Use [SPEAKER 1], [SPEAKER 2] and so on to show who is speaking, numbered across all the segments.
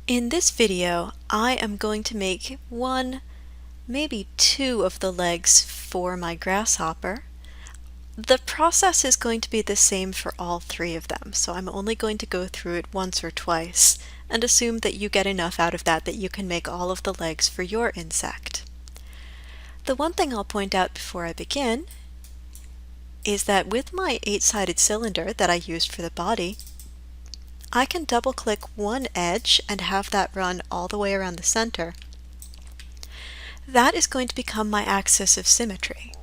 [SPEAKER 1] In this video, I am going to make one, maybe two of the legs for my grasshopper. The process is going to be the same for all three of them, so I'm only going to go through it once or twice and assume that you get enough out of that that you can make all of the legs for your insect. The one thing I'll point out before I begin is that with my 8-sided cylinder that I used for the body, I can double-click one edge and have that run all the way around the center. That is going to become my axis of symmetry.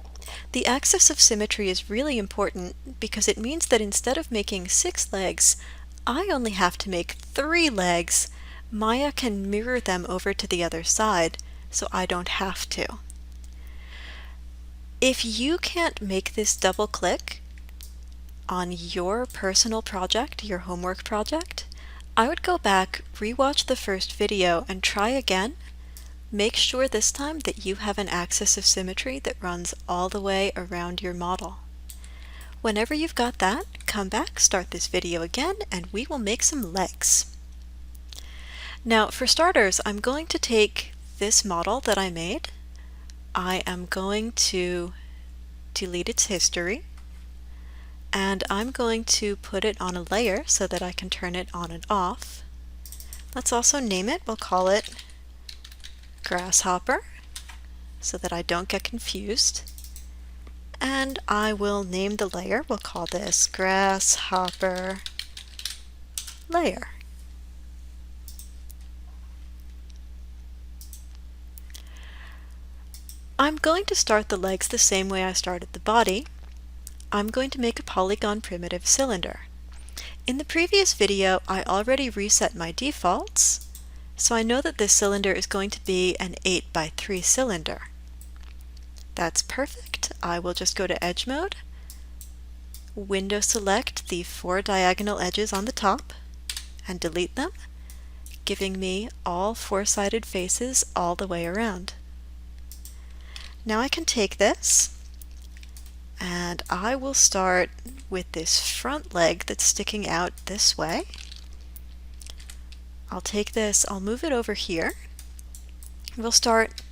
[SPEAKER 1] The axis of symmetry is really important because it means that instead of making 6 legs, I only have to make 3 legs. Maya can mirror them over to the other side, so I don't have to. If you can't make this double click on your personal project, your homework project, I would go back, rewatch the first video, and try again. Make sure this time that you have an axis of symmetry that runs all the way around your model. Whenever you've got that, come back, start this video again, and we will make some legs. Now, for starters, I'm going to take this model that I made. I am going to delete its history, and I'm going to put it on a layer so that I can turn it on and off. Let's also name it. We'll call it Grasshopper so that I don't get confused. And I will name the layer. We'll call this Grasshopper Layer. I'm going to start the legs the same way I started the body. I'm going to make a polygon primitive cylinder. In the previous video, I already reset my defaults, so I know that this cylinder is going to be an 8x3 cylinder. That's perfect. I will just go to Edge Mode, window select the 4 diagonal edges on the top, and delete them, giving me all 4-sided faces all the way around. Now I can take this, and I will start with this front leg that's sticking out this way. I'll take this, I'll move it over here. We'll start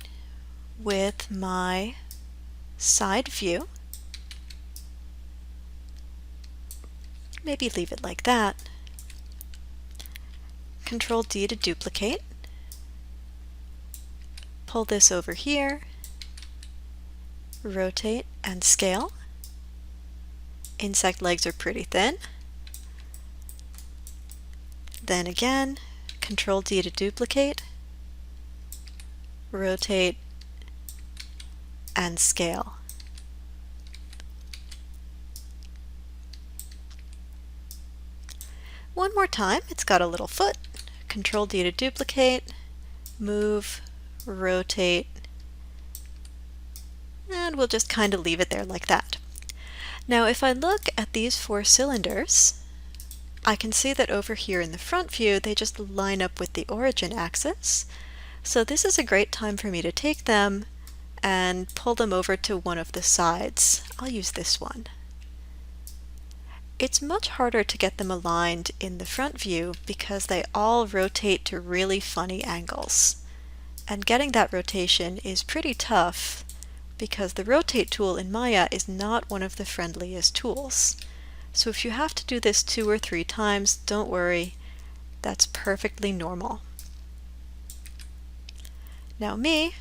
[SPEAKER 1] with my side view. Maybe leave it like that. Control D to duplicate. Pull this over here. Rotate and scale. Insect legs are pretty thin. Then again, Control D to duplicate, rotate, and scale. One more time, it's got a little foot. Control D to duplicate, move, rotate, and we'll just kind of leave it there like that. Now if I look at these 4 cylinders, I can see that over here in the front view they just line up with the origin axis. So this is a great time for me to take them and pull them over to one of the sides. I'll use this one. It's much harder to get them aligned in the front view because they all rotate to really funny angles. And getting that rotation is pretty tough because the rotate tool in Maya is not one of the friendliest tools. So if you have to do this 2 or 3 times, don't worry, that's perfectly normal. Now me,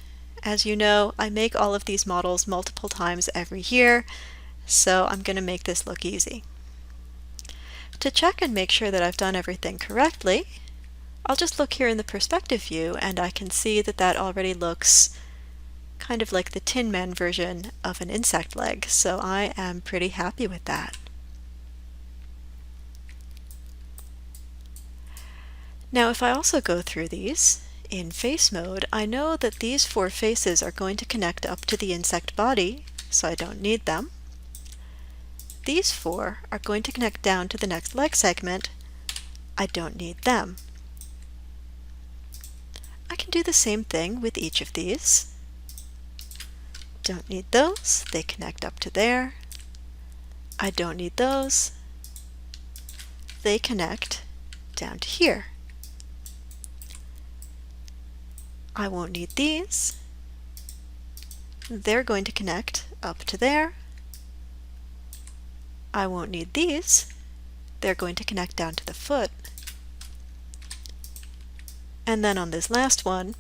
[SPEAKER 1] as you know, I make all of these models multiple times every year, so I'm going to make this look easy. To check and make sure that I've done everything correctly, I'll just look here in the perspective view and I can see that that already looks kind of like the Tin Man version of an insect leg, so I am pretty happy with that. Now if I also go through these in face mode, I know that these 4 faces are going to connect up to the insect body, so I don't need them. These 4 are going to connect down to the next leg segment. I don't need them. I can do the same thing with each of these. Don't need those, they connect up to there. I don't need those, they connect down to here. I won't need these. They're going to connect up to there. I won't need these. They're going to connect down to the foot. And then on this last one,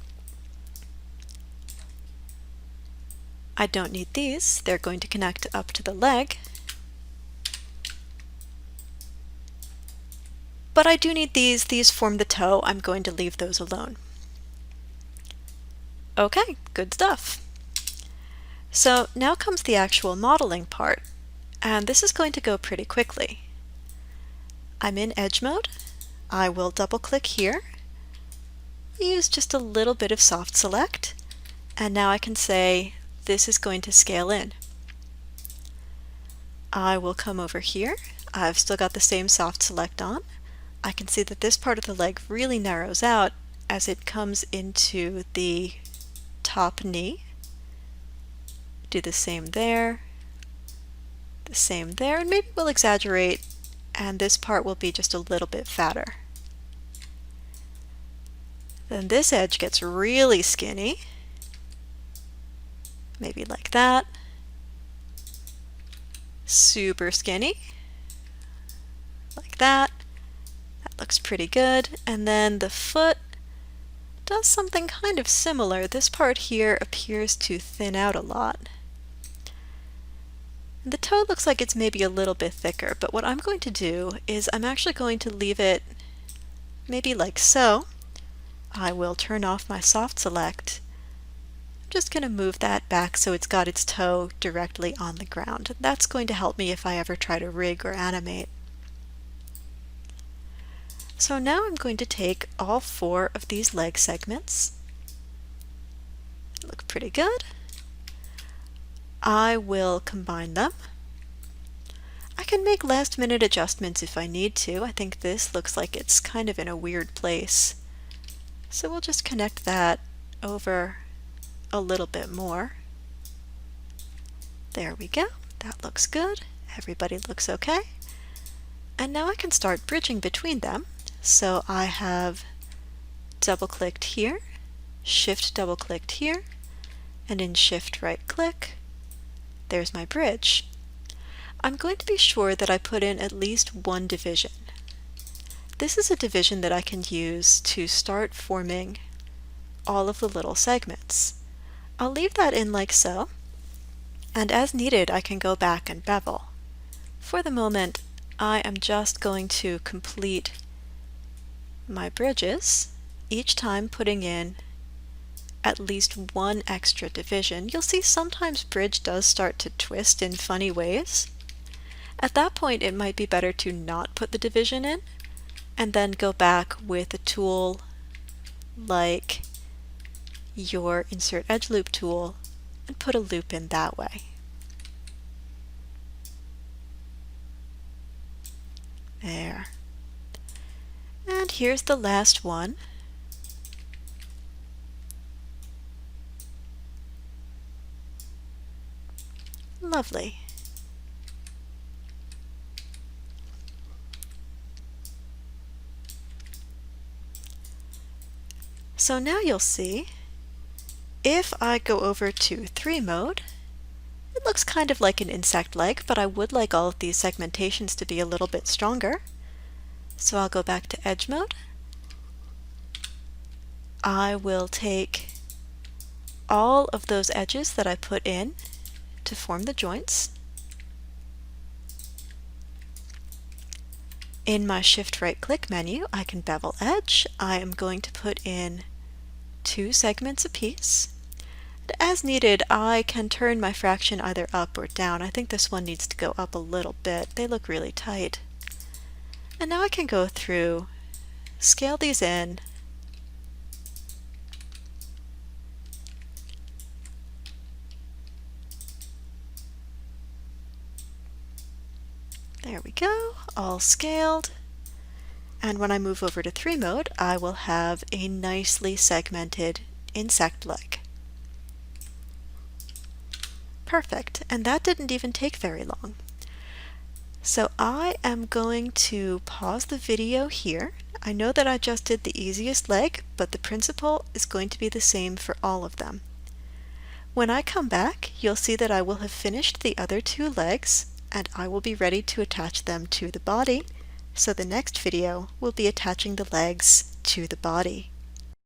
[SPEAKER 1] I don't need these. They're going to connect up to the leg. But I do need these. These form the toe. I'm going to leave those alone. Okay, good stuff. So now comes the actual modeling part, and this is going to go pretty quickly. I'm in Edge mode. I will double click here, use just a little bit of soft select, and now I can say this is going to scale in. I will come over here. I've still got the same soft select on. I can see that this part of the leg really narrows out as it comes into the top knee. Do the same there, and maybe we'll exaggerate, and this part will be just a little bit fatter. Then this edge gets really skinny, maybe like that. Super skinny, like that. That looks pretty good. And then the foot does something kind of similar. This part here appears to thin out a lot. The toe looks like it's maybe a little bit thicker, but what I'm going to do is I'm actually going to leave it maybe like so. I will turn off my soft select. I'm just going to move that back so it's got its toe directly on the ground. That's going to help me if I ever try to rig or animate. So now I'm going to take all 4 of these leg segments. Look pretty good. I will combine them. I can make last minute adjustments if I need to. I think this looks like it's kind of in a weird place. So we'll just connect that over a little bit more. There we go. That looks good. Everybody looks okay. And now I can start bridging between them. So I have double-clicked here, shift double-clicked here, and in shift right-click, there's my bridge. I'm going to be sure that I put in at least one division. This is a division that I can use to start forming all of the little segments. I'll leave that in like so, and as needed I can go back and bevel. For the moment, I am just going to complete my bridges, each time putting in at least one extra division. You'll see sometimes bridge does start to twist in funny ways. At that point it might be better to not put the division in and then go back with a tool like your Insert Edge Loop tool and put a loop in that way. There. And here's the last one. Lovely. So now you'll see, if I go over to 3 mode, it looks kind of like an insect leg, but I would like all of these segmentations to be a little bit stronger. So I'll go back to Edge mode. I will take all of those edges that I put in to form the joints. In my shift right click menu, I can bevel edge. I am going to put in 2 segments apiece. And as needed, I can turn my fraction either up or down. I think this one needs to go up a little bit. They look really tight. And now I can go through, scale these in, there we go, all scaled. And when I move over to 3 mode, I will have a nicely segmented insect leg. Perfect, and that didn't even take very long. So I am going to pause the video here. I know that I just did the easiest leg, but the principle is going to be the same for all of them. When I come back, you'll see that I will have finished the other two legs, and I will be ready to attach them to the body. So the next video will be attaching the legs to the body.